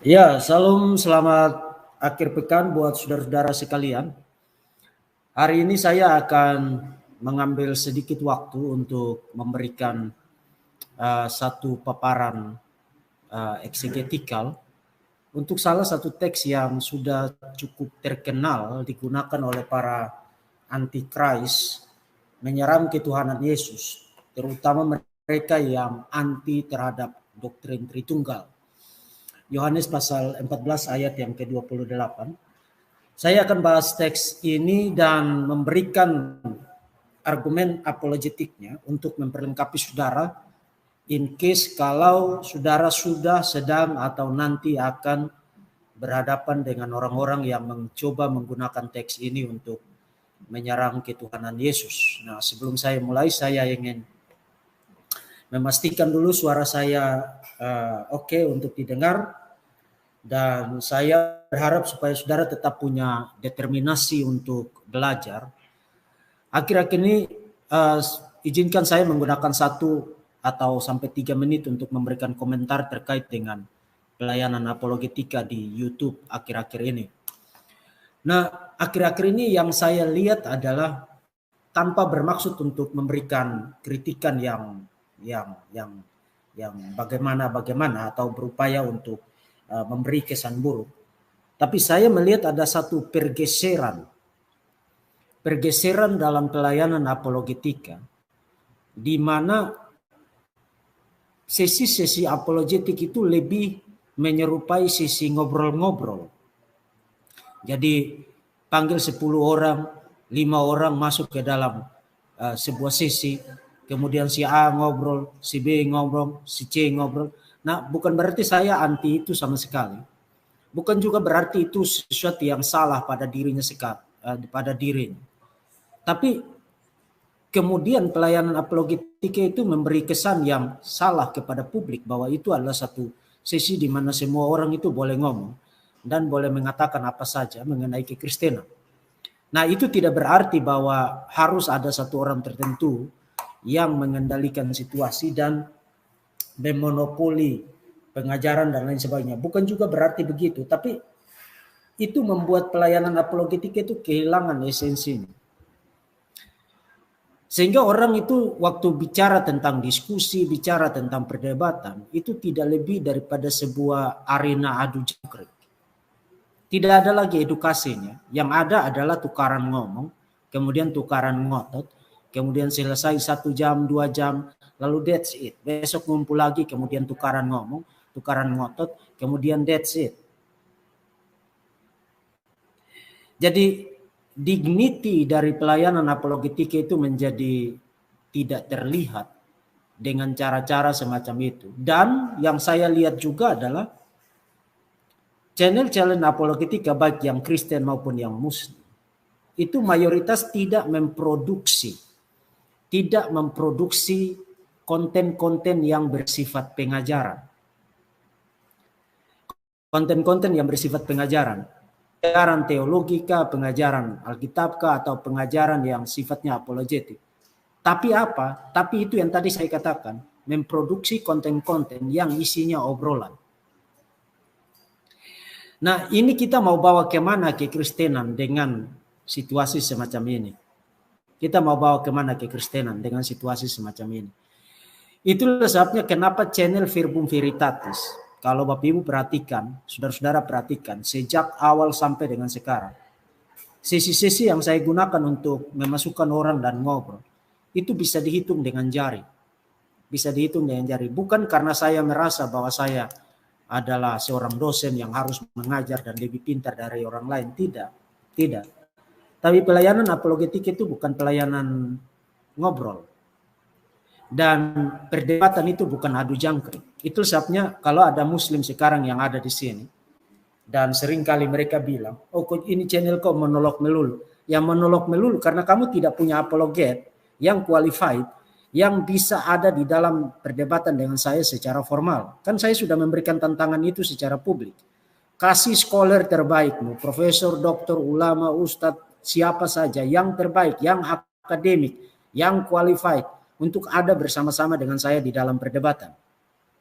Ya, salam selamat akhir pekan buat saudara-saudara sekalian. Hari ini saya akan mengambil sedikit waktu untuk memberikan satu paparan eksegetikal untuk salah satu teks yang sudah cukup terkenal digunakan oleh para antikris menyerang ketuhanan Yesus, terutama mereka yang anti terhadap doktrin Tritunggal. Yohanes pasal 14 ayat yang ke-28. Saya akan bahas teks ini dan memberikan argumen apologetiknya untuk memperlengkapi saudara in case kalau saudara sudah, sedang, atau nanti akan berhadapan dengan orang-orang yang mencoba menggunakan teks ini untuk menyerang ketuhanan Yesus. Nah, sebelum saya mulai, saya ingin memastikan dulu suara saya oke untuk didengar. Dan saya berharap supaya saudara tetap punya determinasi untuk belajar. Akhir-akhir ini izinkan saya menggunakan 1 atau sampai 3 menit untuk memberikan komentar terkait dengan pelayanan apologetika di YouTube akhir-akhir ini. Nah, akhir-akhir ini yang saya lihat adalah tanpa bermaksud untuk memberikan kritikan yang bagaimana atau berupaya untuk memberi kesan buruk. Tapi saya melihat ada satu pergeseran dalam pelayanan apologetika di mana sesi-sesi apologetik itu lebih menyerupai sesi ngobrol-ngobrol. Jadi panggil 10 orang, 5 orang masuk ke dalam sebuah sesi, kemudian si A ngobrol, si B ngobrol, si C ngobrol. Nah, bukan berarti saya anti itu sama sekali. Bukan juga berarti itu sesuatu yang salah pada dirinya Tapi kemudian pelayanan apologetika itu memberi kesan yang salah kepada publik bahwa itu adalah satu sesi di mana semua orang itu boleh ngomong dan boleh mengatakan apa saja mengenai kekristenan. Nah, itu tidak berarti bahwa harus ada satu orang tertentu yang mengendalikan situasi dan memonopoli pengajaran dan lain sebagainya. Bukan juga berarti begitu, tapi itu membuat pelayanan apologetika itu kehilangan esensinya. Sehingga orang itu waktu bicara tentang diskusi, bicara tentang perdebatan, itu tidak lebih daripada sebuah arena adu jangkrik. Tidak ada lagi edukasinya. Yang ada adalah tukaran ngomong, kemudian tukaran ngotot, kemudian selesai 1 jam, 2 jam, lalu that's it. Besok ngumpul lagi, kemudian tukaran ngomong, tukaran ngotot, kemudian that's it. Jadi dignity dari pelayanan apologetika itu menjadi tidak terlihat dengan cara-cara semacam itu. Dan yang saya lihat juga adalah channel-channel apologetika baik yang Kristen maupun yang Muslim itu mayoritas tidak memproduksi konten-konten yang bersifat pengajaran. Konten-konten yang bersifat pengajaran teologika, pengajaran Alkitabkah, atau pengajaran yang sifatnya apologetik. Tapi apa? Tapi itu yang tadi saya katakan, memproduksi konten-konten yang isinya obrolan. Nah, ini kita mau bawa kemana kekristenan dengan situasi semacam ini? Kita mau bawa kemana kekristenan dengan situasi semacam ini? Itulah sebabnya kenapa channel Verbum Veritatis, kalau Bapak Ibu perhatikan, saudara-saudara perhatikan, sejak awal sampai dengan sekarang, sesi-sesi yang saya gunakan untuk memasukkan orang dan ngobrol, itu bisa dihitung dengan jari. Bisa dihitung dengan jari. Bukan karena saya merasa bahwa saya adalah seorang dosen yang harus mengajar dan lebih pintar dari orang lain. Tidak. Tapi pelayanan apologetik itu bukan pelayanan ngobrol. Dan perdebatan itu bukan adu jangkrik. Itu sebabnya kalau ada Muslim sekarang yang ada di sini, dan seringkali mereka bilang, oh ini channel kok monolog melulu. Yang monolog melulu karena kamu tidak punya apologet yang qualified, yang bisa ada di dalam perdebatan dengan saya secara formal. Kan saya sudah memberikan tantangan itu secara publik. Kasih scholar terbaikmu, profesor, doktor, ulama, ustadz, siapa saja yang terbaik, yang akademik, yang qualified, untuk ada bersama-sama dengan saya di dalam perdebatan.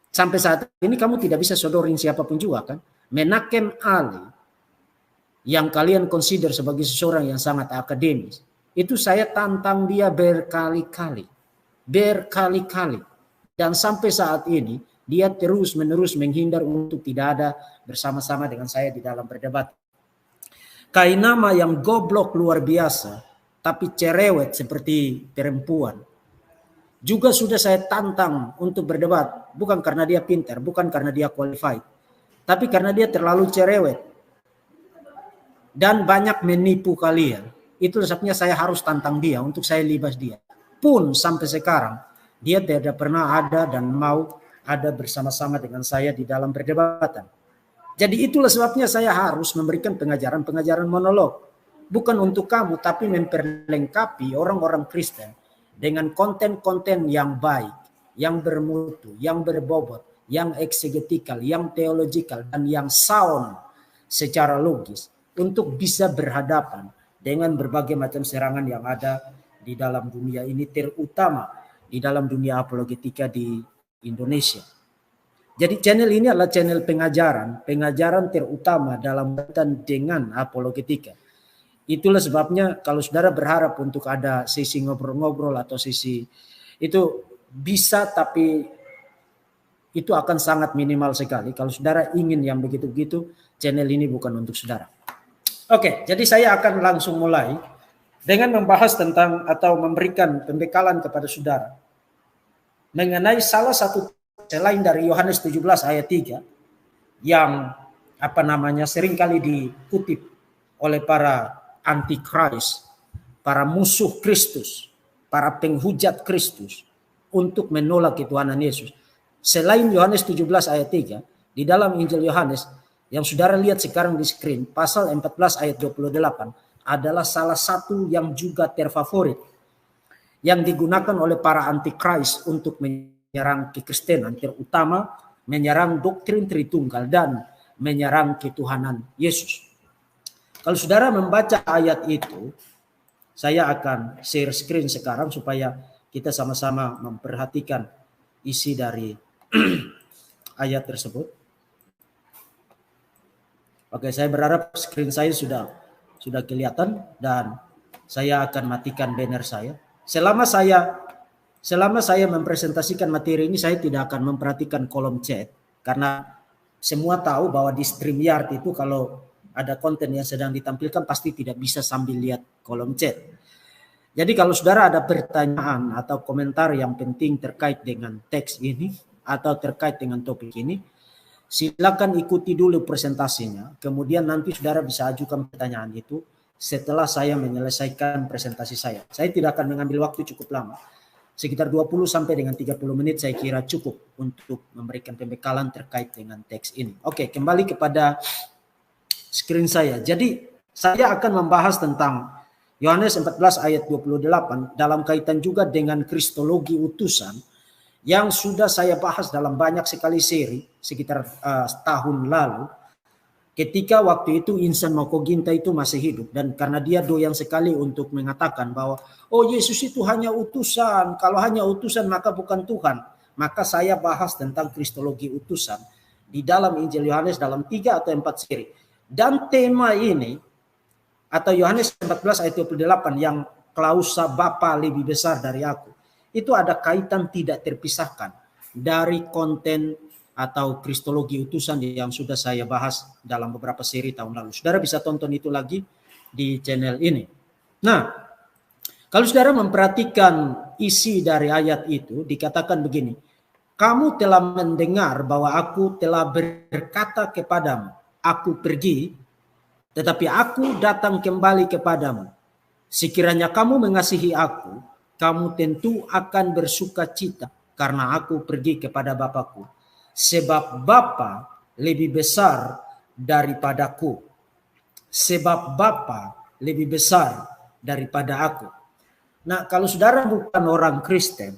Sampai saat ini kamu tidak bisa sodorin siapapun juga kan. Menachem Ali, yang kalian consider sebagai seseorang yang sangat akademis, itu saya tantang dia berkali-kali. Dan sampai saat ini, dia terus-menerus menghindar untuk tidak ada bersama-sama dengan saya di dalam berdebat. Kainama yang goblok luar biasa, tapi cerewet seperti perempuan, juga sudah saya tantang untuk berdebat. Bukan karena dia pintar, bukan karena dia qualified, tapi karena dia terlalu cerewet dan banyak menipu kalian. Itu sebabnya saya harus tantang dia untuk saya libas dia. Pun sampai sekarang dia tidak pernah ada dan mau ada bersama-sama dengan saya di dalam perdebatan. Jadi itulah sebabnya saya harus memberikan pengajaran-pengajaran monolog. Bukan untuk kamu, tapi memperlengkapi orang-orang Kristen dengan konten-konten yang baik, yang bermutu, yang berbobot, yang eksegetikal, yang teologikal, dan yang sound secara logis untuk bisa berhadapan dengan berbagai macam serangan yang ada di dalam dunia ini, terutama di dalam dunia apologetika di Indonesia. Jadi channel ini adalah channel pengajaran terutama dalam kaitan dengan apologetika. Itulah sebabnya kalau saudara berharap untuk ada sesi ngobrol-ngobrol atau sesi itu bisa, tapi itu akan sangat minimal sekali. Kalau saudara ingin yang begitu-begitu, channel ini bukan untuk saudara. Oke, jadi saya akan langsung mulai dengan membahas tentang atau memberikan pembekalan kepada saudara mengenai salah satu selain dari Yohanes 17 ayat 3 yang seringkali dikutip oleh para antikris, para musuh Kristus, para penghujat Kristus untuk menolak ketuhanan Yesus. Selain Yohanes 17 ayat 3, di dalam Injil Yohanes yang saudara lihat sekarang di screen, pasal 14 ayat 28 adalah salah satu yang juga terfavorit yang digunakan oleh para antikris untuk menyerang kekristenan, terutama menyerang doktrin Tritunggal dan menyerang ketuhanan Yesus. Kalau saudara membaca ayat itu, saya akan share screen sekarang supaya kita sama-sama memperhatikan isi dari ayat tersebut. Oke, saya berharap screen saya sudah kelihatan dan saya akan matikan banner saya. Selama saya mempresentasikan materi ini, saya tidak akan memperhatikan kolom chat karena semua tahu bahwa di StreamYard itu kalau ada konten yang sedang ditampilkan pasti tidak bisa sambil lihat kolom chat. Jadi kalau saudara ada pertanyaan atau komentar yang penting terkait dengan teks ini atau terkait dengan topik ini, silakan ikuti dulu presentasinya. Kemudian nanti saudara bisa ajukan pertanyaan itu setelah saya menyelesaikan presentasi saya. Saya tidak akan mengambil waktu cukup lama. Sekitar 20 sampai dengan 30 menit saya kira cukup untuk memberikan pembekalan terkait dengan teks ini. Oke, kembali kepada screen saya. Jadi saya akan membahas tentang Yohanes 14 ayat 28 dalam kaitan juga dengan kristologi utusan yang sudah saya bahas dalam banyak sekali seri sekitar tahun lalu. Ketika waktu itu Insan Mokoginta itu masih hidup dan karena dia doyan sekali untuk mengatakan bahwa Yesus itu hanya utusan, kalau hanya utusan maka bukan Tuhan. Maka saya bahas tentang kristologi utusan di dalam Injil Yohanes dalam 3 atau 4 seri. Dan tema ini atau Yohanes 14 ayat 28 yang klausa Bapa lebih besar dari aku, itu ada kaitan tidak terpisahkan dari konten atau kristologi utusan yang sudah saya bahas dalam beberapa seri tahun lalu. Saudara bisa tonton itu lagi di channel ini. Nah, kalau saudara memperhatikan isi dari ayat itu, dikatakan begini, kamu telah mendengar bahwa aku telah berkata kepadamu, aku pergi, tetapi aku datang kembali kepadamu. Sekiranya kamu mengasihi aku, kamu tentu akan bersuka cita karena aku pergi kepada Bapakku. Sebab Bapa lebih besar daripadaku. Sebab Bapa lebih besar daripada aku. Nah, kalau saudara bukan orang Kristen,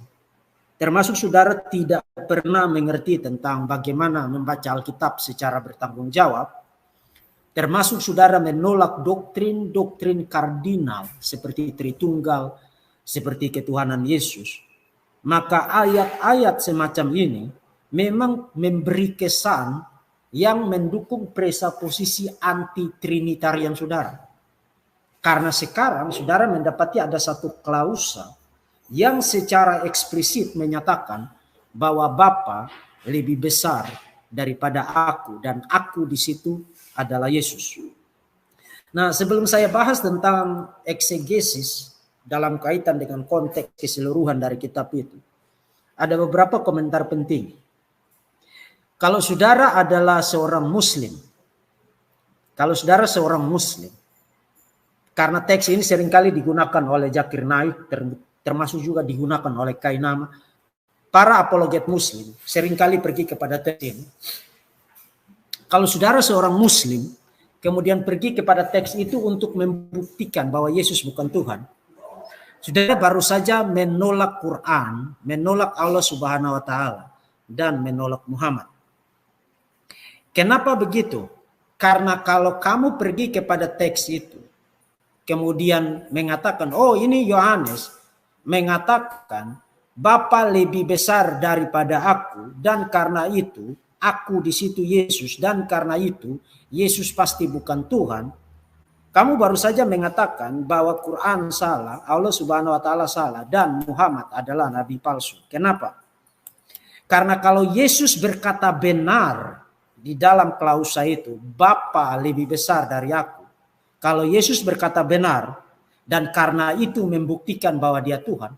termasuk saudara tidak pernah mengerti tentang bagaimana membaca Alkitab secara bertanggung jawab, termasuk saudara menolak doktrin-doktrin kardinal seperti Tritunggal, seperti ketuhanan Yesus, maka ayat-ayat semacam ini memang memberi kesan yang mendukung presuposisi anti-trinitarian saudara. Karena sekarang saudara mendapati ada satu klausa yang secara eksplisit menyatakan bahwa Bapa lebih besar daripada aku dan aku di situ adalah Yesus. Nah, sebelum saya bahas tentang eksegesis dalam kaitan dengan konteks keseluruhan dari kitab itu, ada beberapa komentar penting. Kalau saudara adalah seorang Muslim, karena teks ini seringkali digunakan oleh Zakir Naik, termasuk juga digunakan oleh Kainama, para apologet Muslim seringkali pergi kepada teks ini. Kalau saudara seorang Muslim, kemudian pergi kepada teks itu untuk membuktikan bahwa Yesus bukan Tuhan, saudara baru saja menolak Quran, menolak Allah Subhanahu wa Ta'ala, dan menolak Muhammad. Kenapa begitu? Karena kalau kamu pergi kepada teks itu, kemudian mengatakan, oh ini Yohanes mengatakan Bapa lebih besar daripada aku, dan karena itu aku di situ Yesus, dan karena itu Yesus pasti bukan Tuhan. Kamu baru saja mengatakan bahwa Quran salah, Allah Subhanahu wa Ta'ala salah, dan Muhammad adalah nabi palsu. Kenapa? Karena kalau Yesus berkata benar di dalam klausa itu, Bapa lebih besar dari aku. Kalau Yesus berkata benar dan karena itu membuktikan bahwa dia Tuhan,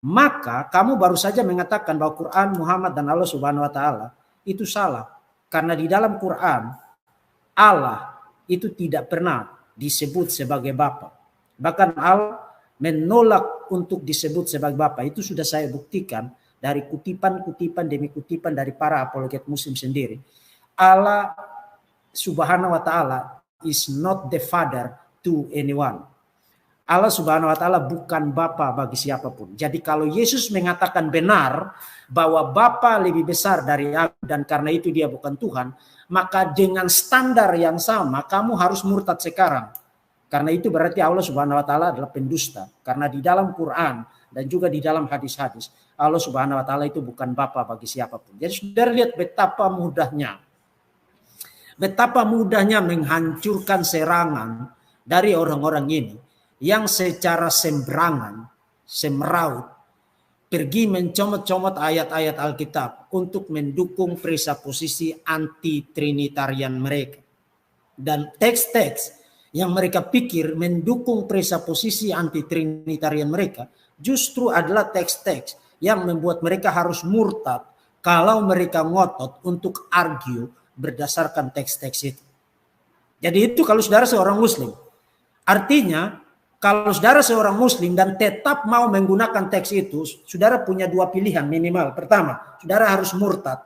maka kamu baru saja mengatakan bahwa Quran, Muhammad, dan Allah Subhanahu wa Ta'ala itu salah. Karena di dalam Quran, Allah itu tidak pernah disebut sebagai Bapa. Bahkan Allah menolak untuk disebut sebagai Bapa. Itu sudah saya buktikan dari kutipan-kutipan demi kutipan dari para apologet Muslim sendiri. Allah Subhanahu wa Ta'ala is not the father to anyone. Allah Subhanahu wa Ta'ala bukan Bapa bagi siapapun. Jadi kalau Yesus mengatakan benar bahwa Bapa lebih besar dari aku dan karena itu dia bukan Tuhan, maka dengan standar yang sama kamu harus murtad sekarang. Karena itu berarti Allah Subhanahu wa Ta'ala adalah pendusta. Karena di dalam Quran dan juga di dalam hadis-hadis, Allah Subhanahu wa Ta'ala itu bukan Bapa bagi siapapun. Jadi saudara lihat betapa mudahnya menghancurkan serangan dari orang-orang ini yang secara sembarangan, semeraut, pergi mencomot-comot ayat-ayat Alkitab untuk mendukung presuposisi anti-trinitarian mereka. Dan teks-teks yang mereka pikir mendukung presuposisi anti-trinitarian mereka justru adalah teks-teks yang membuat mereka harus murtad kalau mereka ngotot untuk argue berdasarkan teks-teks itu. Jadi itu kalau saudara seorang Muslim. Artinya kalau saudara seorang Muslim dan tetap mau menggunakan teks itu, saudara punya dua pilihan minimal. Pertama, saudara harus murtad.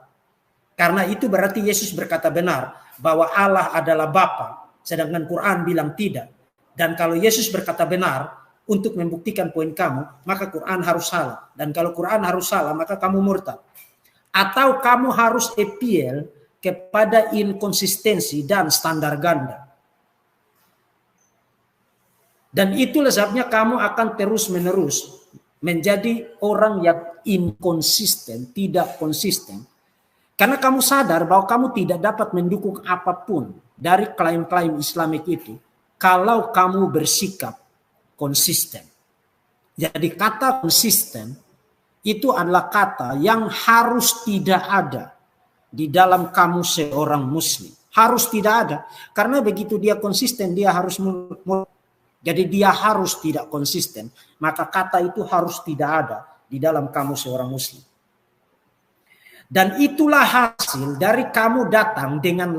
Karena itu berarti Yesus berkata benar bahwa Allah adalah Bapa, sedangkan Quran bilang tidak. Dan kalau Yesus berkata benar untuk membuktikan poin kamu, maka Quran harus salah. Dan kalau Quran harus salah, maka kamu murtad. Atau kamu harus appeal kepada inkonsistensi dan standar ganda. Dan itulah sebabnya kamu akan terus-menerus menjadi orang yang inkonsisten, tidak konsisten. Karena kamu sadar bahwa kamu tidak dapat mendukung apapun dari klaim-klaim Islamik itu kalau kamu bersikap konsisten. Jadi kata konsisten itu adalah kata yang harus tidak ada di dalam kamus seorang Muslim. Harus tidak ada. Karena begitu dia konsisten, dia harus jadi dia harus tidak konsisten. Maka kata itu harus tidak ada di dalam kamus seorang Muslim. Dan itulah hasil dari kamu datang dengan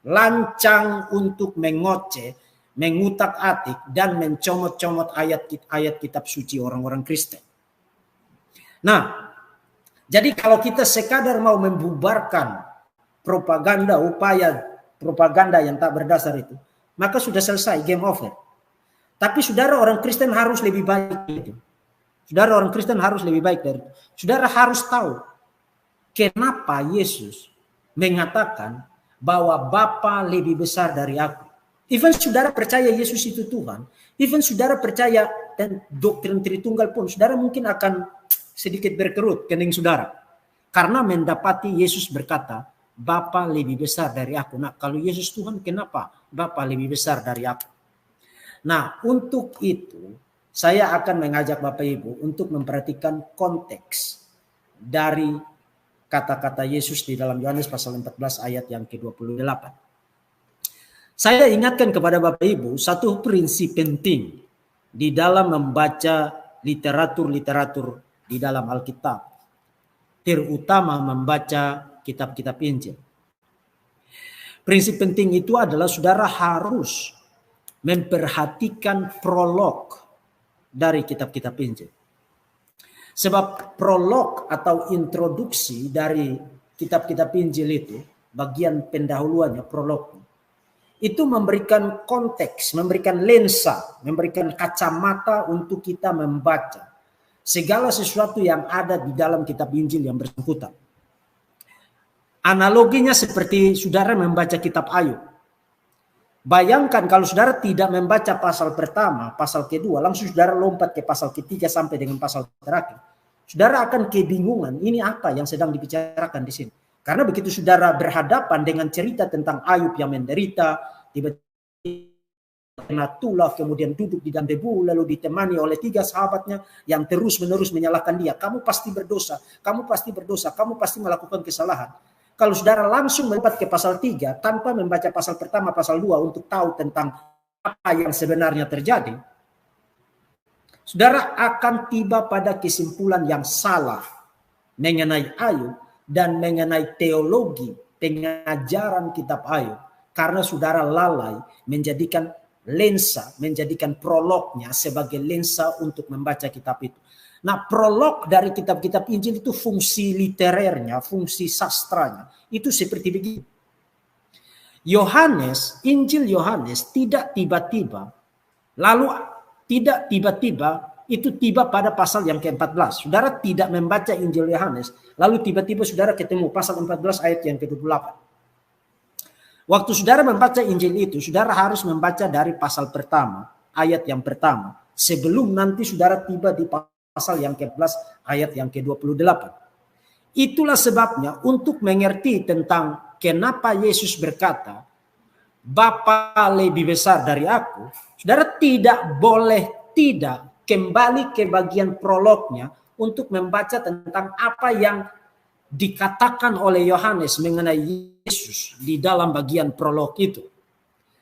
lancang untuk mengoceh, mengutak-atik, dan mencomot-comot ayat kitab suci orang-orang Kristen. Nah, jadi kalau kita sekadar mau membubarkan upaya propaganda yang tak berdasar itu, maka sudah selesai, game over. Tapi saudara orang Kristen harus lebih baik itu. Saudara orang Kristen harus lebih baik dari itu. Saudara harus tahu kenapa Yesus mengatakan bahwa Bapa lebih besar dari aku. Even saudara percaya Yesus itu Tuhan, even saudara percaya dan doktrin Tritunggal pun, saudara mungkin akan sedikit berkerut kening saudara. Karena mendapati Yesus berkata Bapa lebih besar dari aku. Nah, kalau Yesus Tuhan, kenapa Bapa lebih besar dari aku? Nah, untuk itu saya akan mengajak Bapak Ibu untuk memperhatikan konteks dari kata-kata Yesus di dalam Yohanes pasal 14 ayat yang ke-28. Saya ingatkan kepada Bapak Ibu satu prinsip penting di dalam membaca literatur-literatur di dalam Alkitab, terutama membaca kitab-kitab Injil. Prinsip penting itu adalah saudara harus memperhatikan prolog dari kitab-kitab Injil. Sebab prolog atau introduksi dari kitab-kitab Injil itu, bagian pendahuluannya, prolog, itu memberikan konteks, memberikan lensa, memberikan kacamata untuk kita membaca segala sesuatu yang ada di dalam kitab Injil yang bersangkutan. Analoginya seperti saudara membaca kitab Ayub. Bayangkan kalau saudara tidak membaca pasal pertama, pasal kedua, langsung saudara lompat ke pasal ketiga sampai dengan pasal terakhir. Saudara akan kebingungan, ini apa yang sedang dibicarakan di sini. Karena begitu saudara berhadapan dengan cerita tentang Ayub yang menderita, tiba-tiba kena tulah, kemudian duduk di dalam debu, lalu ditemani oleh 3 sahabatnya yang terus-menerus menyalahkan dia. Kamu pasti berdosa, kamu pasti berdosa, kamu pasti melakukan kesalahan. Kalau saudara langsung melompat ke pasal 3 tanpa membaca pasal pertama, pasal 2 untuk tahu tentang apa yang sebenarnya terjadi, saudara akan tiba pada kesimpulan yang salah mengenai Ayub dan mengenai teologi pengajaran kitab Ayub karena saudara lalai menjadikan lensa, menjadikan prolognya sebagai lensa untuk membaca kitab itu. Nah, prolog dari kitab-kitab Injil itu fungsi literernya, fungsi sastranya, itu seperti begini. Yohanes, Injil Yohanes tidak tiba-tiba, lalu tidak tiba-tiba itu tiba pada pasal yang ke-14. Saudara tidak membaca Injil Yohanes, lalu tiba-tiba saudara ketemu pasal 14 ayat yang ke-28. Waktu saudara membaca Injil itu, saudara harus membaca dari pasal pertama, ayat yang pertama, sebelum nanti saudara tiba di pasal yang ke-11 ayat yang ke-28. Itulah sebabnya untuk mengerti tentang kenapa Yesus berkata, Bapa lebih besar dari aku, saudara tidak boleh tidak kembali ke bagian prolognya untuk membaca tentang apa yang dikatakan oleh Yohanes mengenai Yesus di dalam bagian prolog itu.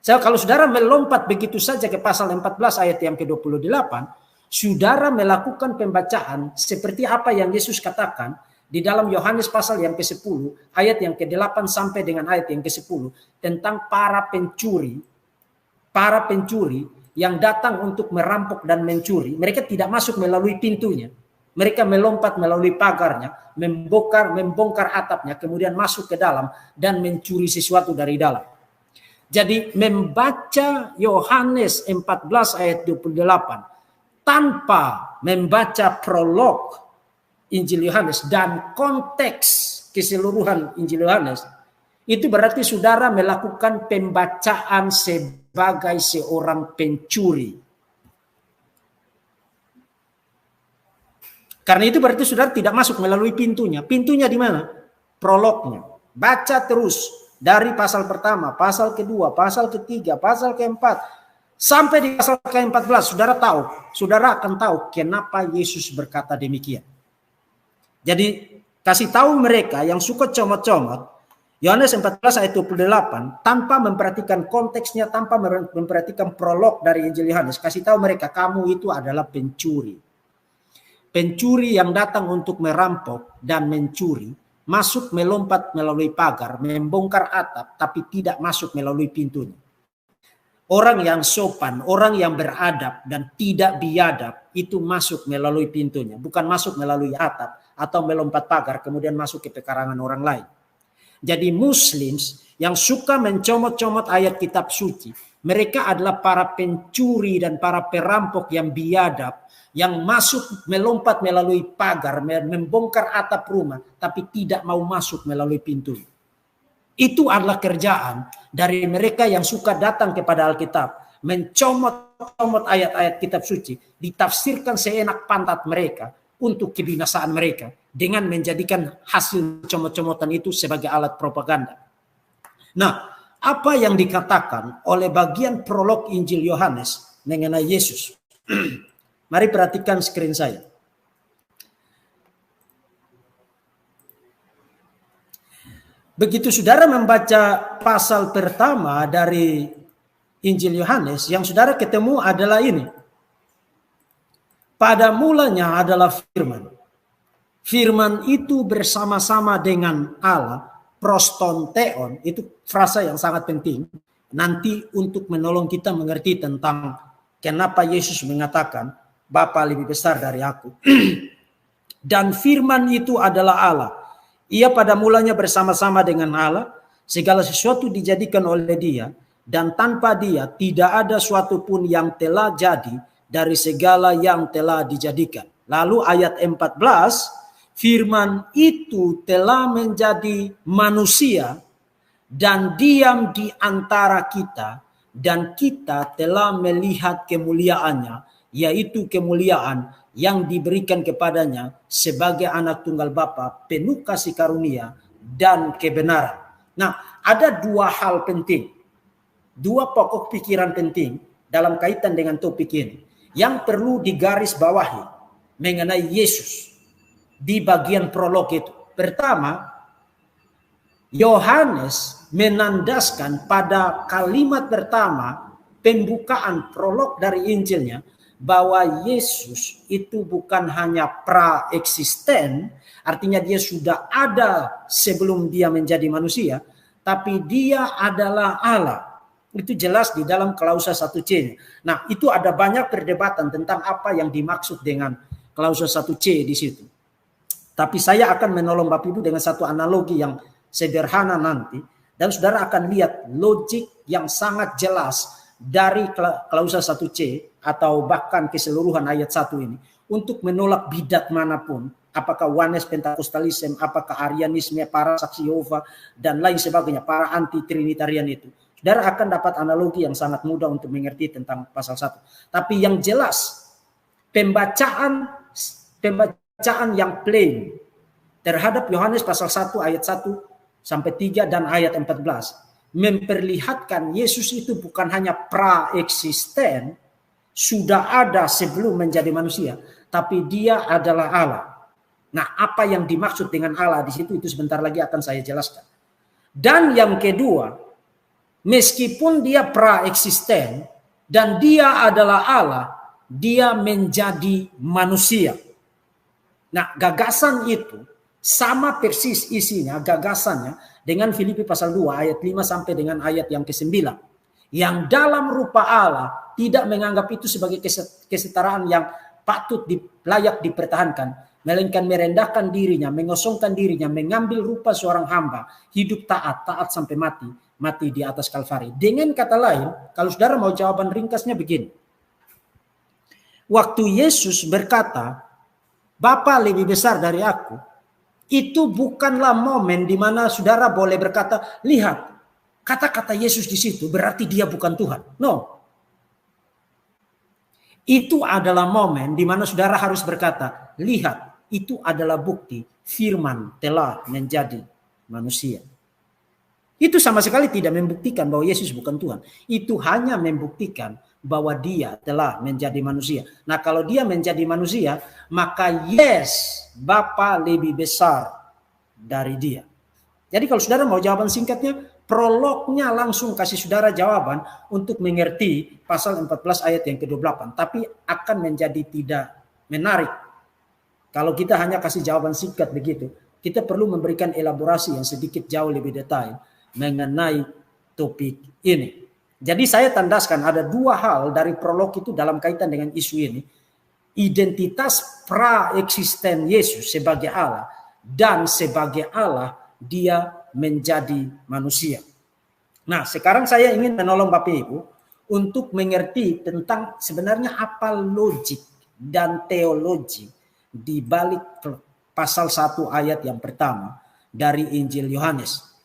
Kalau saudara melompat begitu saja ke pasal 14 ayat yang ke-28, saudara melakukan pembacaan seperti apa yang Yesus katakan di dalam Yohanes pasal yang ke-10 ayat yang ke-8 sampai dengan ayat yang ke-10 tentang para pencuri yang datang untuk merampok dan mencuri. Mereka tidak masuk melalui pintunya. Mereka melompat melalui pagarnya, membongkar atapnya, kemudian masuk ke dalam dan mencuri sesuatu dari dalam. Jadi membaca Yohanes 14 ayat 28 tanpa membaca prolog Injil Yohanes dan konteks keseluruhan Injil Yohanes, itu berarti saudara melakukan pembacaan sebagai seorang pencuri. Karena itu berarti saudara tidak masuk melalui pintunya. Pintunya di mana? Prolognya. Baca terus dari pasal pertama, pasal kedua, pasal ketiga, pasal keempat, sampai di pasal ke-14, saudara akan tahu kenapa Yesus berkata demikian. Jadi kasih tahu mereka yang suka comot-comot, Yohanes 14 ayat 28, tanpa memperhatikan konteksnya, tanpa memperhatikan prolog dari Injil Yohanes, kasih tahu mereka, kamu itu adalah pencuri. Pencuri yang datang untuk merampok dan mencuri, masuk melompat melalui pagar, membongkar atap, tapi tidak masuk melalui pintunya. Orang yang sopan, orang yang beradab dan tidak biadab itu masuk melalui pintunya, bukan masuk melalui atap atau melompat pagar kemudian masuk ke pekarangan orang lain. Jadi Muslims yang suka mencomot-comot ayat kitab suci, mereka adalah para pencuri dan para perampok yang biadab, yang masuk melompat melalui pagar, membongkar atap rumah, tapi tidak mau masuk melalui pintu. Itu adalah kerjaan dari mereka yang suka datang kepada Alkitab, mencomot-comot ayat-ayat kitab suci, ditafsirkan seenak pantat mereka untuk kebinasaan mereka. dengan menjadikan hasil comot-comotan itu sebagai alat propaganda. Nah, apa yang dikatakan oleh bagian prolog Injil Yohanes mengenai Yesus? Mari perhatikan screen saya. Begitu saudara membaca pasal pertama dari Injil Yohanes, yang saudara ketemu adalah ini. Pada mulanya adalah firman. Firman itu bersama-sama dengan Allah, proston theon, itu frasa yang sangat penting. Nanti untuk menolong kita mengerti tentang kenapa Yesus mengatakan, Bapa lebih besar dari aku. Dan firman itu adalah Allah. Ia pada mulanya bersama-sama dengan Allah, segala sesuatu dijadikan oleh Dia, dan tanpa Dia tidak ada suatu pun yang telah jadi dari segala yang telah dijadikan. Lalu ayat 14, firman itu telah menjadi manusia dan diam di antara kita, dan kita telah melihat kemuliaannya, yaitu kemuliaan yang diberikan kepadanya sebagai anak tunggal Bapa, penuh kasih karunia dan kebenaran. Nah, ada dua hal penting, dua pokok pikiran penting dalam kaitan dengan topik ini yang perlu digarisbawahi mengenai Yesus di bagian prolog itu. Pertama, Yohanes menandaskan pada kalimat pertama pembukaan prolog dari Injilnya bahwa Yesus itu bukan hanya pra-eksisten, artinya dia sudah ada sebelum dia menjadi manusia, tapi dia adalah Allah. Itu jelas di dalam klausa 1C. Nah, itu ada banyak perdebatan tentang apa yang dimaksud dengan klausa 1C di situ. Tapi saya akan menolong Bapak Ibu dengan satu analogi yang sederhana nanti, dan saudara akan lihat logik yang sangat jelas dari klausa 1C atau bahkan keseluruhan ayat 1 ini untuk menolak bidat manapun, apakah Oneness, Pentakostalisme, apakah Arianisme, para saksi Yehova dan lain sebagainya, para anti Trinitarian itu. Saudara akan dapat analogi yang sangat mudah untuk mengerti tentang pasal 1. Tapi yang jelas, pembacaan yang plain terhadap Yohanes pasal 1 ayat 1 sampai 3 dan ayat 14 memperlihatkan Yesus itu bukan hanya pra-eksisten, sudah ada sebelum menjadi manusia, tapi dia adalah Allah. Nah, apa yang dimaksud dengan Allah di situ itu sebentar lagi akan saya jelaskan. Dan yang kedua, meskipun dia pra-eksisten dan dia adalah Allah, dia menjadi manusia. Nah, gagasan itu sama persis isinya, gagasannya dengan Filipi pasal 2 ayat 5 sampai dengan ayat yang ke-9. Yang dalam rupa Allah tidak menganggap itu sebagai kesetaraan yang patut layak dipertahankan, melainkan merendahkan dirinya, mengosongkan dirinya, mengambil rupa seorang hamba, hidup taat sampai mati di atas Kalvari. Dengan kata lain, kalau saudara mau jawaban ringkasnya begini. Waktu Yesus berkata, Bapa lebih besar dari aku, itu bukanlah momen di mana saudara boleh berkata, lihat, kata-kata Yesus di situ berarti dia bukan Tuhan. No. Itu adalah momen di mana saudara harus berkata, lihat, itu adalah bukti firman telah menjadi manusia. Itu sama sekali tidak membuktikan bahwa Yesus bukan Tuhan. Itu hanya membuktikan bahwa dia telah menjadi manusia. Nah, kalau dia menjadi manusia, maka yes, Bapa lebih besar dari dia. Jadi kalau saudara mau jawaban singkatnya, prolognya langsung kasih saudara jawaban untuk mengerti pasal 14 ayat yang ke-28. Tapi akan menjadi tidak menarik kalau kita hanya kasih jawaban singkat begitu. Kita perlu memberikan elaborasi yang sedikit jauh lebih detail mengenai topik ini. Jadi saya tandaskan ada dua hal dari prolog itu dalam kaitan dengan isu ini. Identitas pra-eksisten Yesus sebagai Allah, dan sebagai Allah dia menjadi manusia. Nah, sekarang saya ingin menolong Bapak Ibu untuk mengerti tentang sebenarnya apa logik dan teologi di balik pasal 1 ayat yang pertama dari Injil Yohanes.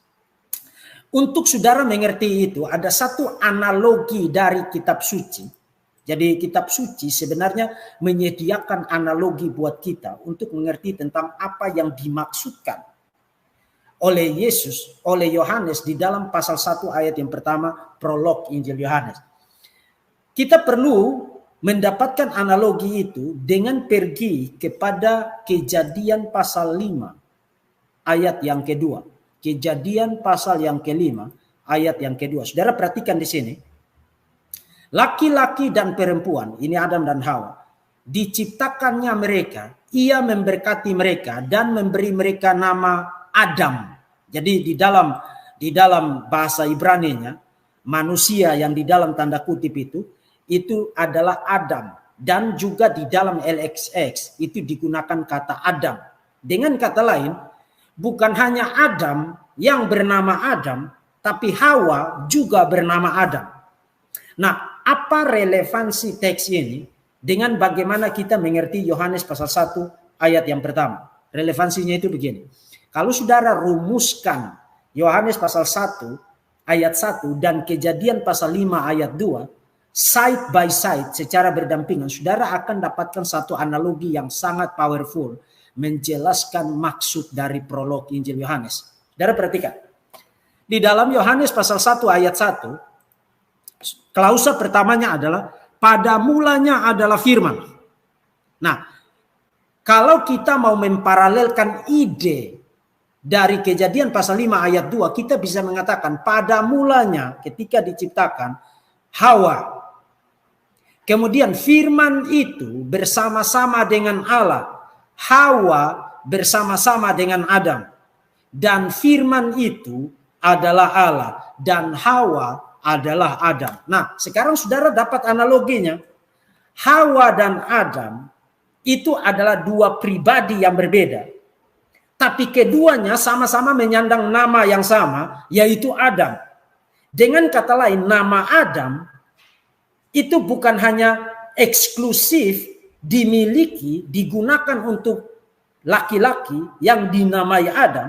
Untuk saudara mengerti itu, ada satu analogi dari kitab suci. Jadi kitab suci sebenarnya menyediakan analogi buat kita untuk mengerti tentang apa yang dimaksudkan oleh Yesus, oleh Yohanes di dalam pasal 1 ayat yang pertama prolog Injil Yohanes. Kita perlu mendapatkan analogi itu dengan pergi kepada Kejadian pasal 5 ayat yang kedua. Kejadian pasal yang kelima ayat yang kedua. Saudara perhatikan di sini. Laki-laki dan perempuan, ini Adam dan Hawa, diciptakannya mereka, ia memberkati mereka dan memberi mereka nama Adam. Jadi di dalam bahasa Ibrani-nya, manusia yang di dalam tanda kutip itu adalah Adam. Dan juga di dalam LXX itu digunakan kata Adam. Dengan kata lain, bukan hanya Adam yang bernama Adam, tapi Hawa juga bernama Adam. Nah, apa relevansi teks ini dengan bagaimana kita mengerti Yohanes pasal 1 ayat yang pertama? Relevansinya itu begini. Kalau saudara rumuskan Yohanes pasal 1 ayat 1 dan Kejadian pasal 5 ayat 2, side by side secara berdampingan, saudara akan dapatkan satu analogi yang sangat powerful menjelaskan maksud dari prolog Injil Yohanes. Saudara perhatikan. Di dalam Yohanes pasal 1 ayat 1, klausa pertamanya adalah pada mulanya adalah firman. Nah, kalau kita mau memparalelkan ide dari Kejadian pasal 5 ayat 2, kita bisa mengatakan pada mulanya ketika diciptakan Hawa. Kemudian firman itu bersama-sama dengan Allah. Hawa bersama-sama dengan Adam. Dan firman itu adalah Allah. Dan Hawa adalah Adam. Nah, sekarang saudara dapat analoginya. Hawa dan Adam itu adalah dua pribadi yang berbeda. Tapi keduanya sama-sama menyandang nama yang sama, yaitu Adam. Dengan kata lain, nama Adam itu bukan hanya eksklusif dimiliki, digunakan untuk laki-laki yang dinamai Adam,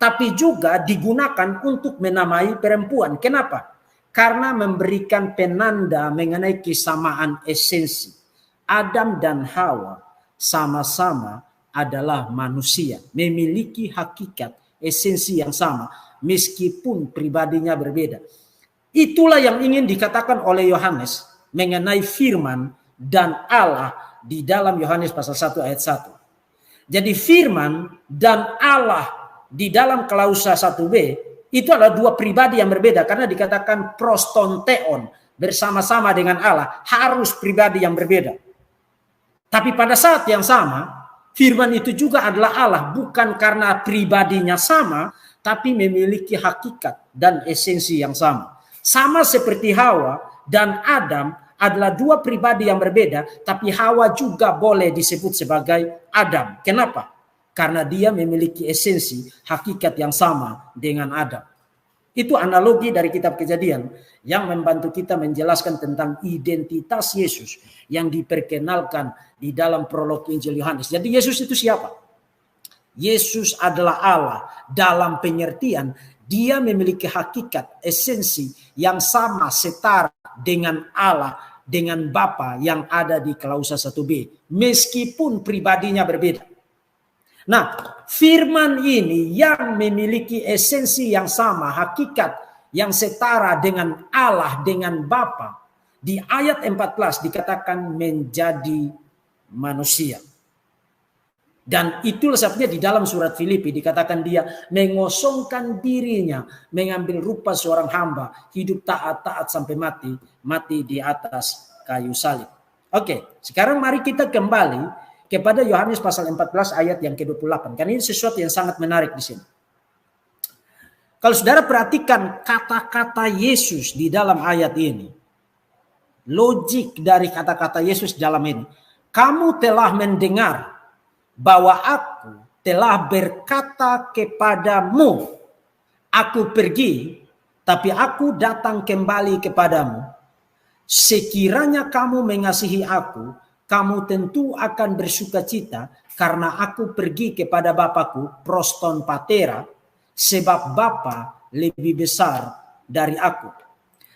tapi juga digunakan untuk menamai perempuan. Kenapa? Karena memberikan penanda mengenai kesamaan esensi. Adam dan Hawa sama-sama adalah manusia, memiliki hakikat esensi yang sama, meskipun pribadinya berbeda. Itulah yang ingin dikatakan oleh Yohanes mengenai firman dan Allah di dalam Yohanes pasal 1 ayat 1. Jadi firman dan Allah di dalam klausa 1b itu adalah dua pribadi yang berbeda, karena dikatakan prostonteon, bersama-sama dengan Allah, harus pribadi yang berbeda. Tapi pada saat yang sama, firman itu juga adalah Allah, bukan karena pribadinya sama, tapi memiliki hakikat dan esensi yang sama. Sama seperti Hawa dan Adam adalah dua pribadi yang berbeda, tapi Hawa juga boleh disebut sebagai Adam. Kenapa? Karena dia memiliki esensi, hakikat yang sama dengan Adam. Itu analogi dari kitab Kejadian yang membantu kita menjelaskan tentang identitas Yesus yang diperkenalkan di dalam prolog Injil Yohanes. Jadi Yesus itu siapa? Yesus adalah Allah dalam pengertian dia memiliki hakikat, esensi yang sama, setara dengan Allah, dengan Bapa yang ada di klausa 1b. Meskipun pribadinya berbeda. Nah, firman ini yang memiliki esensi yang sama, hakikat yang setara dengan Allah, dengan Bapa. Di ayat 14 dikatakan menjadi manusia. Dan itulah sebabnya di dalam surat Filipi dikatakan dia mengosongkan dirinya, mengambil rupa seorang hamba, hidup taat sampai mati di atas kayu salib. Oke, sekarang mari kita kembali kepada Yohanes pasal 14 ayat yang ke-28. Karena ini sesuatu yang sangat menarik di sini. Kalau saudara perhatikan kata-kata Yesus di dalam ayat ini, logik dari kata-kata Yesus dalam ini, kamu telah mendengar bahwa aku telah berkata kepadamu, aku pergi, tapi aku datang kembali kepadamu. Sekiranya kamu mengasihi aku, kamu tentu akan bersukacita karena aku pergi kepada Bapakku, proston patera, sebab Bapa lebih besar dari aku.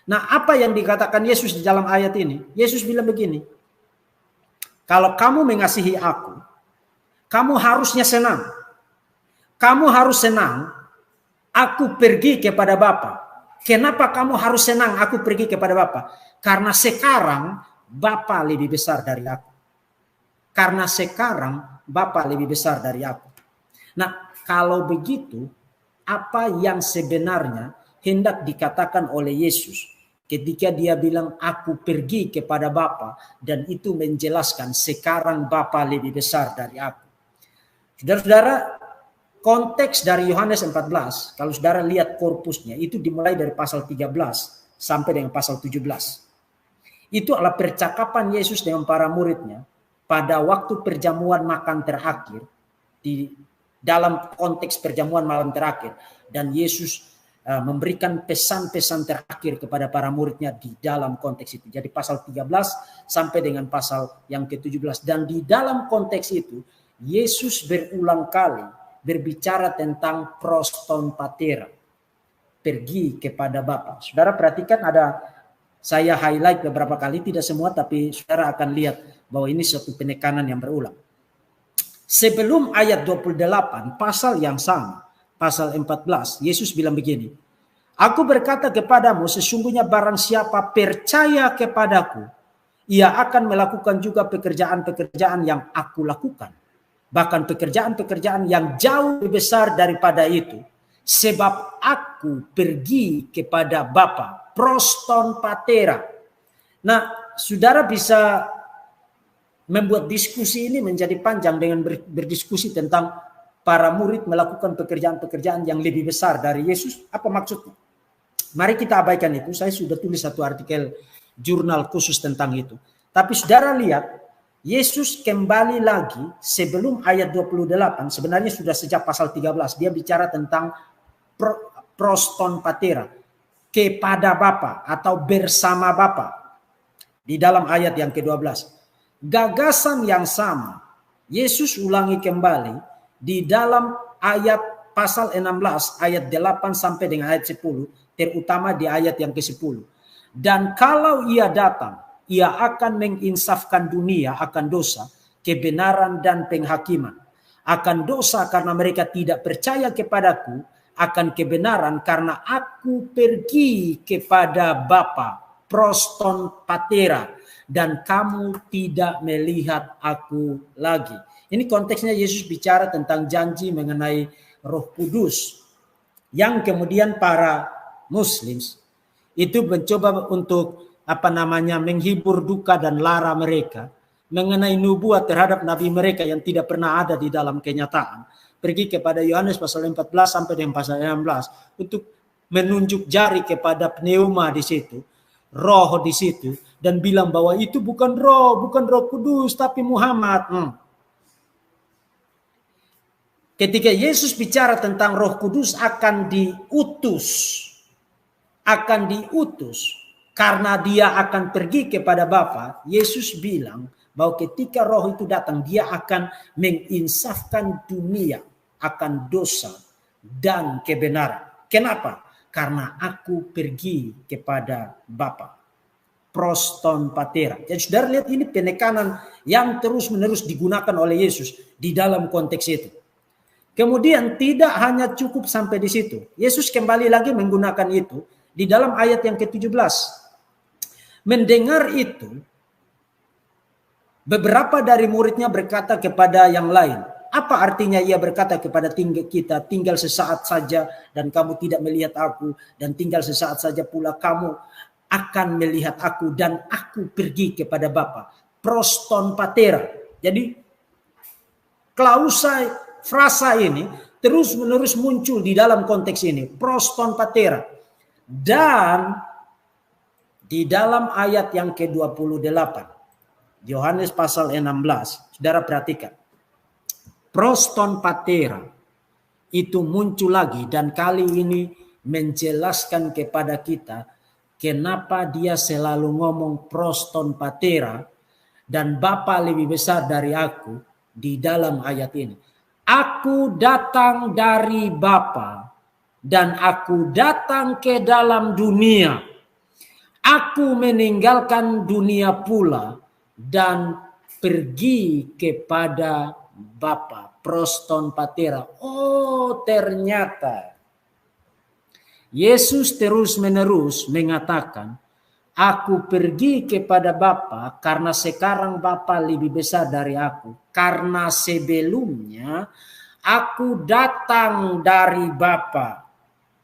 Nah, apa yang dikatakan Yesus di dalam ayat ini? Yesus bilang begini, kalau kamu mengasihi aku, kamu harusnya senang. Kamu harus senang, aku pergi kepada Bapa. Kenapa kamu harus senang aku pergi kepada Bapa? Karena sekarang Bapa lebih besar dari aku. Karena sekarang Bapa lebih besar dari aku. Nah, kalau begitu, apa yang sebenarnya hendak dikatakan oleh Yesus ketika dia bilang aku pergi kepada Bapa, dan itu menjelaskan sekarang Bapa lebih besar dari aku. Saudara-saudara, konteks dari Yohanes 14, kalau saudara lihat korpusnya, itu dimulai dari pasal 13 sampai dengan pasal 17. Itu adalah percakapan Yesus dengan para muridnya pada waktu perjamuan makan terakhir, di dalam konteks perjamuan malam terakhir. Dan Yesus memberikan pesan-pesan terakhir kepada para muridnya di dalam konteks itu. Jadi pasal 13 sampai dengan pasal yang ke-17. Dan di dalam konteks itu, Yesus berulang kali berbicara tentang proston patera, pergi kepada Bapa. Saudara perhatikan, ada saya highlight beberapa kali, tidak semua, tapi saudara akan lihat bahwa ini suatu penekanan yang berulang. Sebelum ayat 28, pasal yang sama, pasal 14, Yesus bilang begini, aku berkata kepadamu, sesungguhnya barang siapa percaya kepadaku, ia akan melakukan juga pekerjaan-pekerjaan yang aku lakukan. Bahkan pekerjaan-pekerjaan yang jauh lebih besar daripada itu. Sebab aku pergi kepada Bapa. Proston patera. Nah, saudara bisa membuat diskusi ini menjadi panjang dengan berdiskusi tentang para murid melakukan pekerjaan-pekerjaan yang lebih besar dari Yesus. Apa maksudnya? Mari kita abaikan itu. Saya sudah tulis satu artikel jurnal khusus tentang itu. Tapi saudara lihat, Yesus kembali lagi sebelum ayat 28, sebenarnya sudah sejak pasal 13, dia bicara tentang proston patera, kepada Bapa atau bersama Bapa. Di dalam ayat yang ke-12. Gagasan yang sama, Yesus ulangi kembali di dalam ayat pasal 16, ayat 8 sampai dengan ayat 10, terutama di ayat yang ke-10. Dan kalau ia datang, ia akan menginsafkan dunia akan dosa, kebenaran dan penghakiman. Akan dosa karena mereka tidak percaya kepadaku, akan kebenaran karena aku pergi kepada Bapa, proston patera, dan kamu tidak melihat aku lagi. Ini konteksnya Yesus bicara tentang janji mengenai Roh Kudus, yang kemudian para Muslim itu mencoba untuk menghibur duka dan lara mereka mengenai nubuat terhadap nabi mereka yang tidak pernah ada di dalam kenyataan. Pergi kepada Yohanes pasal 14 sampai dengan pasal 16 untuk menunjuk jari kepada pneuma di situ, roh di situ, dan bilang bahwa itu bukan Roh Kudus, tapi Muhammad. Ketika Yesus bicara tentang Roh Kudus akan diutus karena dia akan pergi kepada Bapa, Yesus bilang bahwa ketika Roh itu datang, dia akan menginsafkan dunia akan dosa dan kebenaran. Kenapa? Karena aku pergi kepada Bapa. Proston patera. Jadi saudara lihat, ini penekanan yang terus-menerus digunakan oleh Yesus di dalam konteks itu. Kemudian tidak hanya cukup sampai di situ. Yesus kembali lagi menggunakan itu di dalam ayat yang ke-17. Mendengar itu, beberapa dari muridnya berkata kepada yang lain, apa artinya ia berkata kepada kita, tinggal sesaat saja dan kamu tidak melihat aku, dan tinggal sesaat saja pula kamu akan melihat aku, dan aku pergi kepada Bapa. Proston patera. Jadi frasa ini terus-menerus muncul di dalam konteks ini. Proston patera. Dan di dalam ayat yang ke-28, Yohanes pasal 16, saudara perhatikan. Proston patera itu muncul lagi, dan kali ini menjelaskan kepada kita kenapa dia selalu ngomong proston patera dan Bapa lebih besar dari aku di dalam ayat ini. Aku datang dari Bapa dan aku datang ke dalam dunia. Aku meninggalkan dunia pula dan pergi kepada Bapa. Proston patera. Oh, ternyata Yesus terus-menerus mengatakan, aku pergi kepada Bapa karena sekarang Bapa lebih besar dari aku. Karena sebelumnya aku datang dari Bapa.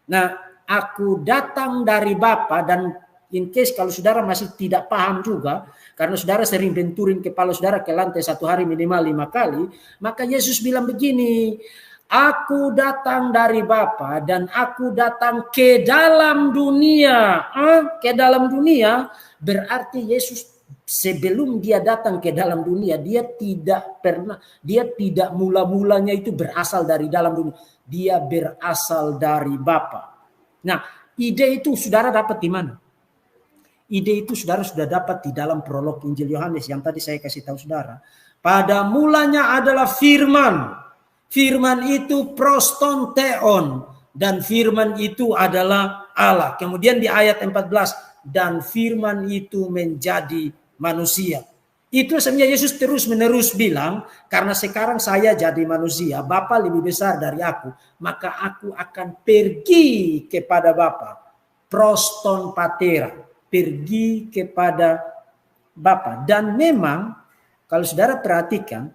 Nah, aku datang dari Bapa, dan in case kalau saudara masih tidak paham juga, karena saudara sering benturin kepala saudara ke lantai satu hari minimal 5 kali, maka Yesus bilang begini, aku datang dari Bapa dan aku datang ke dalam dunia. Ke dalam dunia berarti Yesus sebelum dia datang ke dalam dunia, dia tidak mula-mulanya itu berasal dari dalam dunia. Dia berasal dari Bapa. Nah, ide itu saudara dapat di mana? Ide itu saudara sudah dapat di dalam prolog Injil Yohanes yang tadi saya kasih tahu saudara. Pada mulanya adalah firman. Firman itu proston theon. Dan firman itu adalah Allah. Kemudian di ayat 14. Dan firman itu menjadi manusia. Itu sebenarnya Yesus terus-menerus bilang, karena sekarang saya jadi manusia, Bapa lebih besar dari aku, maka aku akan pergi kepada Bapa. Proston patera, pergi kepada Bapa. Dan memang kalau saudara perhatikan,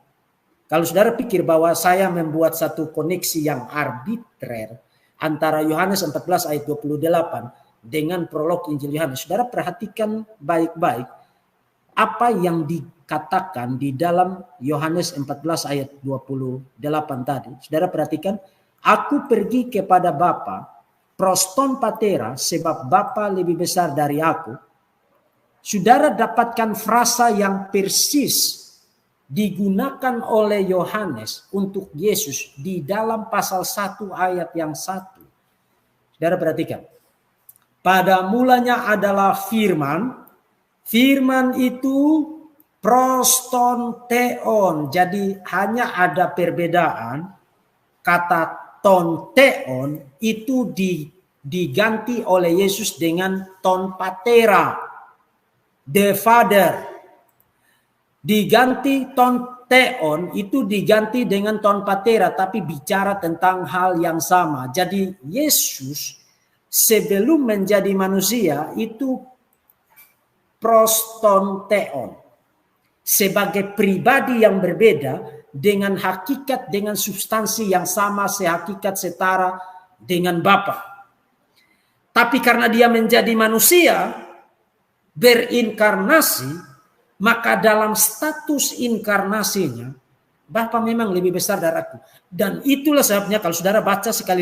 kalau saudara pikir bahwa saya membuat satu koneksi yang arbitrer antara Yohanes 14 ayat 28 dengan prolog Injil Yohanes, saudara perhatikan baik-baik apa yang dikatakan di dalam Yohanes 14 ayat 28 tadi. Saudara perhatikan, aku pergi kepada Bapa, proston patera, sebab Bapa lebih besar dari aku. Saudara dapatkan frasa yang persis digunakan oleh Yohanes untuk Yesus di dalam pasal 1 ayat yang 1. Saudara perhatikan, pada mulanya adalah firman. Firman itu proston theon. Jadi hanya ada perbedaan. Kata ton theon itu diganti oleh Yesus dengan ton patera. The Father. Diganti ton theon itu diganti dengan ton patera. Tapi bicara tentang hal yang sama. Jadi Yesus sebelum menjadi manusia itu proston theon, sebagai pribadi yang berbeda dengan hakikat, dengan substansi yang sama, sehakikat setara dengan Bapa. Tapi karena dia menjadi manusia, berinkarnasi, maka dalam status inkarnasinya, Bapa memang lebih besar dari aku. Dan itulah sebabnya kalau saudara baca sekali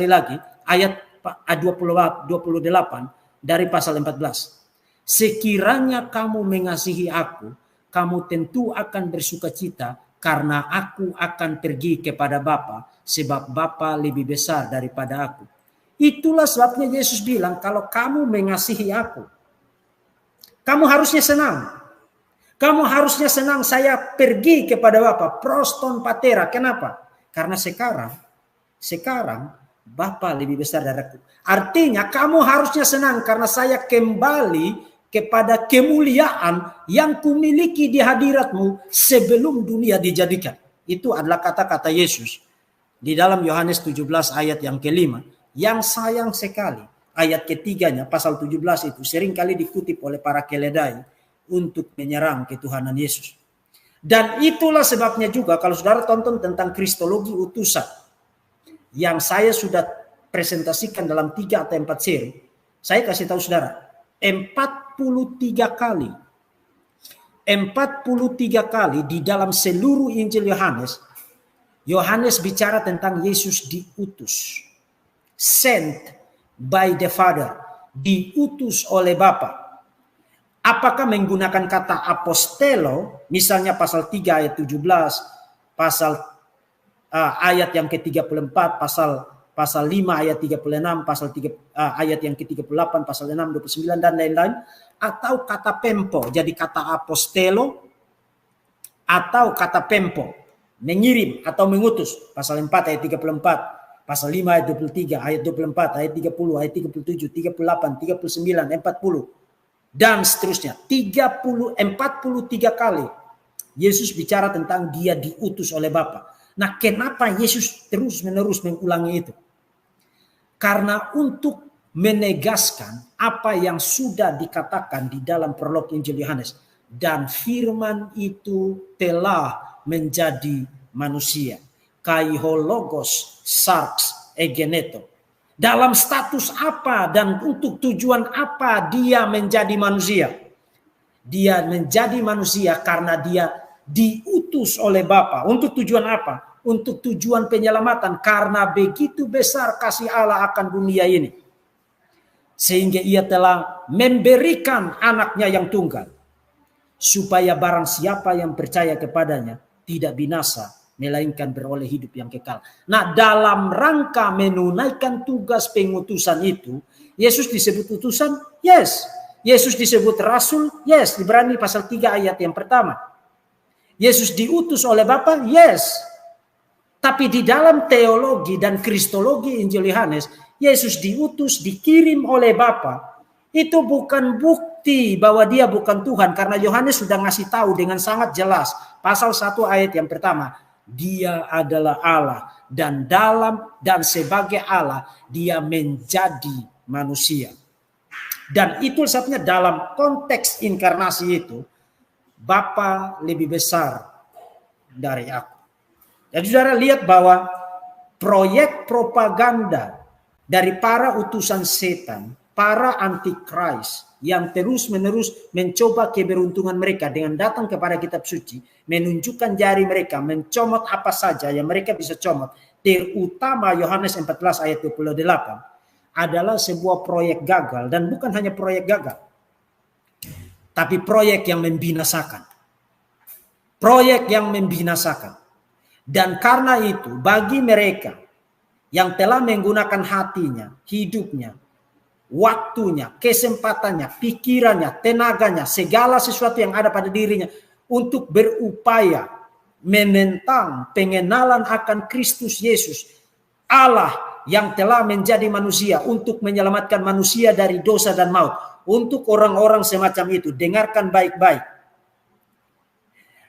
lagi ayat 28 dari pasal 14. Sekiranya kamu mengasihi aku, kamu tentu akan bersukacita karena aku akan pergi kepada Bapa, sebab Bapa lebih besar daripada aku. Itulah sebabnya Yesus bilang, kalau kamu mengasihi aku, kamu harusnya senang. Kamu harusnya senang saya pergi kepada Bapa, proston patera. Kenapa? Karena sekarang Bapa lebih besar dari aku. Artinya kamu harusnya senang karena saya kembali kepada kemuliaan yang kumiliki di hadiratmu sebelum dunia dijadikan. Itu adalah kata-kata Yesus di dalam Yohanes 17 ayat yang kelima. Yang sayang sekali ayat ketiganya pasal 17 itu seringkali dikutip oleh para keledai untuk menyerang ketuhanan Yesus. Dan itulah sebabnya juga kalau saudara tonton tentang kristologi utusan yang saya sudah presentasikan dalam 3 atau 4 seri, saya kasih tahu saudara, 43 kali di dalam seluruh Injil Yohanes bicara tentang Yesus diutus. Sent by the Father. Diutus oleh Bapa. Apakah menggunakan kata apostelo, misalnya pasal 3 ayat 17, pasal ayat yang ke-34, pasal 5 ayat 36, pasal 3 ayat yang ke-38, pasal 6 29 dan lain-lain, atau kata pempo, jadi kata apostelo atau kata pempo, mengirim atau mengutus, pasal 4 ayat 34, Pasal 5 ayat 23, ayat 24, ayat 30, ayat 37, 38, 39, 40 dan seterusnya. 43 kali Yesus bicara tentang dia diutus oleh Bapa. Nah, kenapa Yesus terus-menerus mengulangi itu? Karena untuk menegaskan apa yang sudah dikatakan di dalam prolog Injil Yohanes, dan firman itu telah menjadi manusia. Kaihologos sarx egeneto. Dalam status apa dan untuk tujuan apa dia menjadi manusia? Dia menjadi manusia karena dia diutus oleh Bapa. Untuk tujuan apa? Untuk tujuan penyelamatan. Karena begitu besar kasih Allah akan dunia ini, sehingga ia telah memberikan anaknya yang tunggal, supaya barang siapa yang percaya kepadanya tidak binasa, melainkan beroleh hidup yang kekal. Nah, dalam rangka menunaikan tugas pengutusan itu, Yesus disebut utusan? Yes. Yesus disebut rasul? Yes. Ibrani pasal 3 ayat yang pertama. Yesus diutus oleh Bapa? Yes. Tapi di dalam teologi dan kristologi Injil Yohanes, Yesus diutus, dikirim oleh Bapa. Itu bukan bukti bahwa dia bukan Tuhan, karena Yohanes sudah ngasih tahu dengan sangat jelas. Pasal 1 ayat yang pertama, dia adalah Allah, dan sebagai Allah dia menjadi manusia. Dan itu sebabnya dalam konteks inkarnasi itu, Bapa lebih besar dari aku. Jadi saudara lihat bahwa proyek propaganda dari para utusan setan, para antikris yang terus-menerus mencoba keberuntungan mereka dengan datang kepada kitab suci, menunjukkan jari mereka, mencomot apa saja yang mereka bisa comot, terutama Yohanes 14 ayat 28, adalah sebuah proyek gagal. Dan bukan hanya proyek gagal, tapi proyek yang membinasakan. Proyek yang membinasakan. Dan karena itu bagi mereka yang telah menggunakan hatinya, hidupnya, waktunya, kesempatannya, pikirannya, tenaganya, segala sesuatu yang ada pada dirinya untuk berupaya menentang pengenalan akan Kristus Yesus, Allah yang telah menjadi manusia untuk menyelamatkan manusia dari dosa dan maut. Untuk orang-orang semacam itu, dengarkan baik-baik.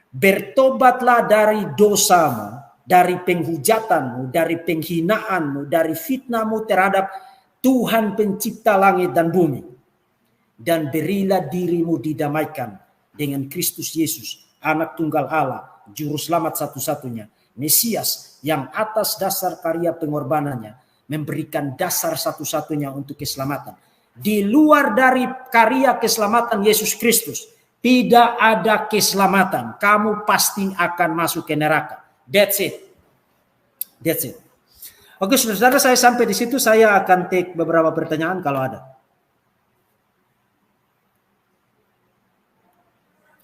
Bertobatlah dari dosamu, dari penghujatanmu, dari penghinaanmu, dari fitnahmu terhadap Tuhan pencipta langit dan bumi. Dan berilah dirimu didamaikan dengan Kristus Yesus, anak tunggal Allah, juru selamat satu-satunya, Mesias yang atas dasar karya pengorbanannya memberikan dasar satu-satunya untuk keselamatan. Di luar dari karya keselamatan Yesus Kristus, tidak ada keselamatan. Kamu pasti akan masuk ke neraka. That's it. That's it. Oke, saudara, saya sampai di situ. Saya akan take beberapa pertanyaan kalau ada.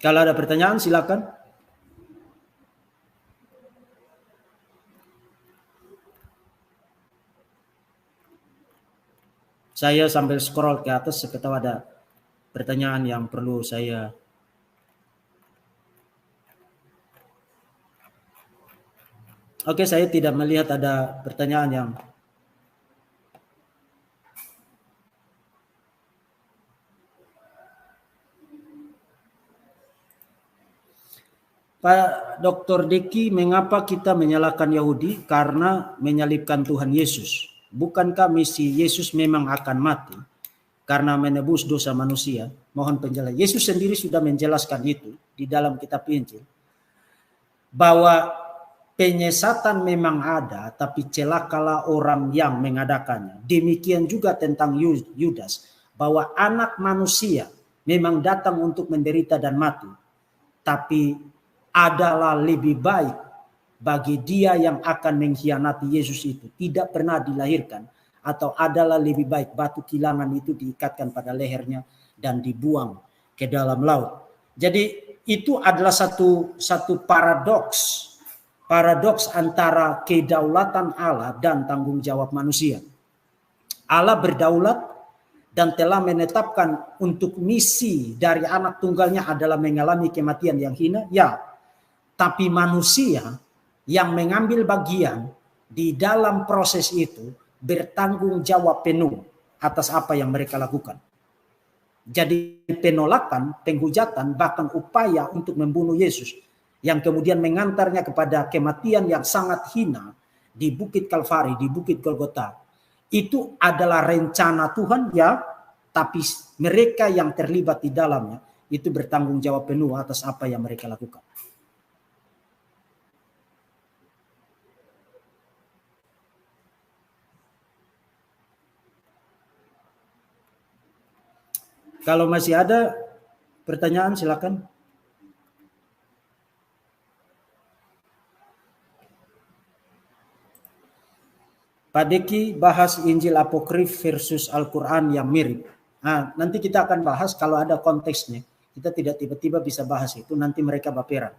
Kalau ada pertanyaan, silakan. Saya sambil scroll ke atas, siapa tahu ada pertanyaan yang perlu saya. Oke, saya tidak melihat ada pertanyaan yang. Pak Dr. Deki, mengapa kita menyalahkan Yahudi karena menyalibkan Tuhan Yesus? Bukankah misi Yesus memang akan mati karena menebus dosa manusia? Mohon penjelasan. Yesus sendiri sudah menjelaskan itu di dalam kitab Injil, bahwa penyesatan memang ada, tapi celakalah orang yang mengadakannya. Demikian juga tentang Yudas, bahwa anak manusia memang datang untuk menderita dan mati, tapi adalah lebih baik bagi dia yang akan mengkhianati Yesus itu tidak pernah dilahirkan, atau adalah lebih baik batu kilangan itu diikatkan pada lehernya dan dibuang ke dalam laut. Jadi itu adalah satu paradoks antara kedaulatan Allah dan tanggung jawab manusia. Allah berdaulat dan telah menetapkan untuk misi dari anak tunggalnya adalah mengalami kematian yang hina, ya. Tapi manusia yang mengambil bagian di dalam proses itu bertanggung jawab penuh atas apa yang mereka lakukan. Jadi penolakan, penghujatan, bahkan upaya untuk membunuh Yesus yang kemudian mengantarnya kepada kematian yang sangat hina di Bukit Kalvari, di Bukit Golgota. Itu adalah rencana Tuhan ya, tapi mereka yang terlibat di dalamnya itu bertanggung jawab penuh atas apa yang mereka lakukan. Kalau masih ada pertanyaan silakan. Pak Deki bahas Injil Apokrif versus Al-Quran yang mirip. Nah, nanti kita akan bahas kalau ada konteksnya. Kita tidak tiba-tiba bisa bahas itu, nanti mereka baperan.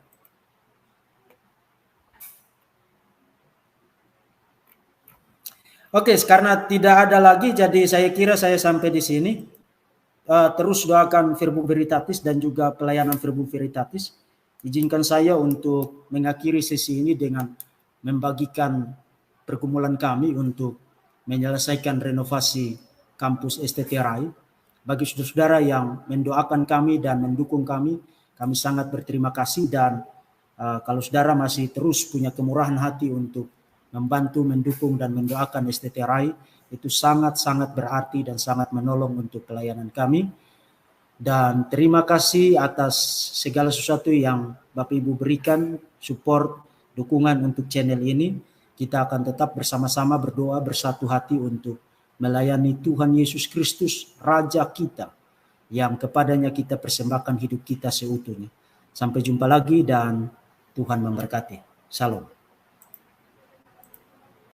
Oke, karena tidak ada lagi, jadi saya kira saya sampai di sini. Terus doakan Verbum Veritatis dan juga pelayanan Verbum Veritatis. Izinkan saya untuk mengakhiri sesi ini dengan membagikan pergumulan kami untuk menyelesaikan renovasi kampus STT-RAI. Bagi saudara-saudara yang mendoakan kami dan mendukung kami sangat berterima kasih. Dan kalau saudara masih terus punya kemurahan hati untuk membantu, mendukung, dan mendoakan STT-RAI, itu sangat-sangat berarti dan sangat menolong untuk pelayanan kami. Dan terima kasih atas segala sesuatu yang Bapak Ibu berikan, support, dukungan untuk channel ini. Kita akan tetap bersama-sama berdoa bersatu hati untuk melayani Tuhan Yesus Kristus, Raja kita, yang kepadanya kita persembahkan hidup kita seutuhnya. Sampai jumpa lagi dan Tuhan memberkati. Salam.